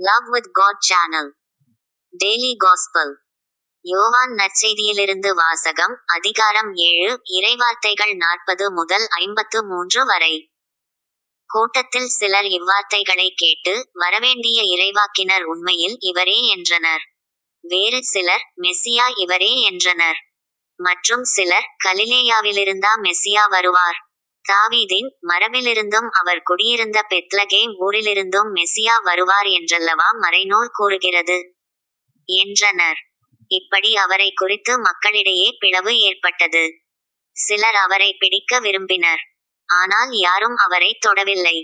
Love with God Channel. Daily Gospel. யோவான் நற்செய்தியிலிருந்து வாசகம். அதிகாரம் 7, இறைவார்த்தைகள் 40 முதல் 53 வரை. கூட்டத்தில் சிலர் இவ்வார்த்தைகளை கேட்டு, வரவேண்டிய இறைவாக்கினர் உண்மையில் இவரே என்றனர். வேறு சிலர், மெசியா இவரே என்றனர். மற்றும் சிலர், கலிலேயாவிலிருந்தா மெசியா வருவார்? தாவீதின் மரபிலிருந்தும் அவர் குடியிருந்த பெத்லகேம் ஊரிலிருந்தும் மெசியா வருவார் என்றல்லவா மறைநூல் கூறுகிறது என்றனர். இப்படி அவரை குறித்து மக்களிடையே பிளவு ஏற்பட்டது. சிலர் அவரை பிடிக்க விரும்பினர். ஆனால் யாரும் அவரை தொடவில்லை.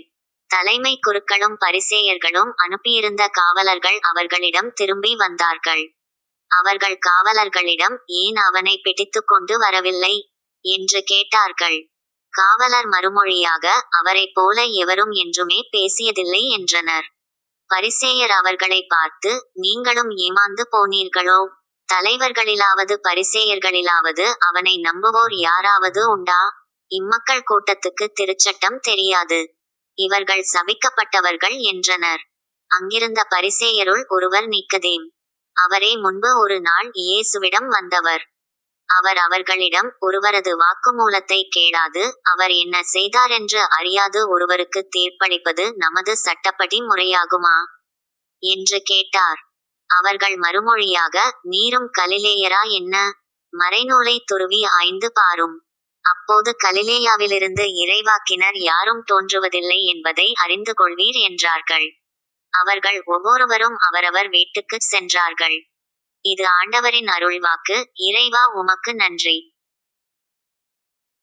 தலைமை குருக்களும் பரிசேயர்களும் அனுப்பியிருந்த காவலர்கள் அவர்களிடம் திரும்பி வந்தார்கள். அவர்கள் காவலர்களிடம், ஏன் அவனை பிடித்துக் கொண்டு வரவில்லை என்று கேட்டார்கள். காவலர் மறுமொழியாக, அவரைப் போல எவரும் என்றுமே பேசியதில்லை என்றனர். பரிசேயர் அவர்களை பார்த்து, நீங்களும் ஏமாந்து போனீர்களோ? தலைவர்களிலாவது பரிசேயர்களிலாவது அவனை நம்புவோர் யாராவது உண்டா? இம்மக்கள் கூட்டத்துக்கு திருச்சட்டம் தெரியாது. இவர்கள் சபிக்கப்பட்டவர்கள் என்றனர். அங்கிருந்த பரிசேயருள் ஒருவர் நிக்கதேம். அவரே முன்பு ஒரு நாள் இயேசுவிடம் வந்தவர். அவர் அவர்களிடம், ஒருவரது வாக்குமூலத்தை கேளாது, அவர் என்ன செய்தாரென்று அறியாது ஒருவருக்கு தீர்ப்பளிப்பது நமது சட்டப்படி முறையாகுமா என்று கேட்டார். அவர்கள் மறுமொழியாக, நீரும் கலிலேயரா என்ன? மறைநூலை துருவி ஆய்ந்து பாரும். அப்போது கலிலேயாவிலிருந்து இறைவாக்கினர் யாரும் தோன்றுவதில்லை என்பதை அறிந்து கொள்வீர் என்றார்கள். அவர்கள் ஒவ்வொருவரும் அவரவர் வீட்டுக்குச் சென்றார்கள். இது ஆண்டவரின் அருள்வாக்கு. இறைவா உமக்கு நன்றி.